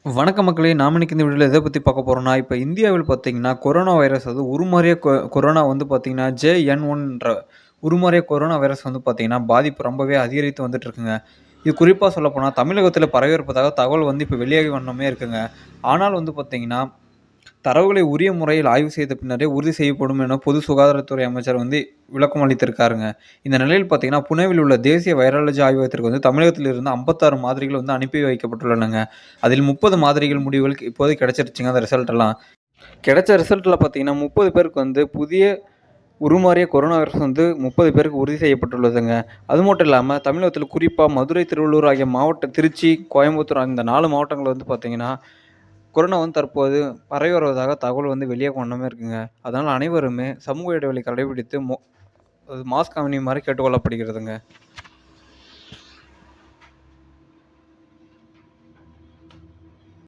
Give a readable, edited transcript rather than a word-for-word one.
வணக்கம் மக்களே! நாம இன்னைக்கு இந்த வீடியோல எத பத்தி பார்க்க போறோம்னா, இப்ப இந்தியாவில் பார்த்தீங்கன்னா, கொரோனா வைரஸ் உருமாறிய கொரோனா பார்த்தீங்கன்னா, JN1 உருமாறிய கொரோனா வைரஸ் பார்த்தீங்கன்னா, பாதிப்பு ரொம்பவே அதிகரித்து வந்துட்டு இருக்குங்க. இது குறிப்பா சொல்லப்போனா, தமிழகத்தில பரவி இருப்பதாக தகவல் இப்ப வெளியாகி வண்ணமே இருக்குங்க. ஆனால் பார்த்தீங்கன்னா, தரவுகளை உரிய முறையில் ஆய்வு செய்த பின்னரே உறுதி செய்யப்படும் என பொது சுகாதாரத்துறை அமைச்சர் விளக்கம் அளித்திருக்காருங்க. இந்த நிலையில் பார்த்தீங்கன்னா, புனேவில் உள்ள தேசிய வைராலஜி ஆய்வகத்திற்கு தமிழகத்திலிருந்து 56 மாதிரிகள் அனுப்பி வைக்கப்பட்டுள்ளனங்க. அதில் 30 மாதிரிகள் முடிவுகள் இப்போதைக்கு கிடைச்சிருச்சுங்க அந்த ரிசல்ட் எல்லாம். கிடைச்ச ரிசல்ட்ல பார்த்தீங்கன்னா, 30 பேருக்கு புதிய உருமாறிய கொரோனா வைரஸ் 30 பேருக்கு உறுதி செய்யப்பட்டுள்ளதுங்க. அது மட்டும் இல்லாம தமிழகத்தில குறிப்பா மதுரை, திருவள்ளூர் ஆகிய திருச்சி, கோயம்புத்தூர் அந்த 4 மாவட்டங்கள்ல பார்த்தீங்கன்னா, கொரோனா தற்போது பரவி வருவதாக தகவல் வெளியாக வண்ணமே இருக்குங்க. அதனால அனைவருமே சமூக இடைவெளி கடைபிடித்து மாஸ்க் அணியுமாறு கேட்டுக்கொள்ளப்படுகிறதுங்க.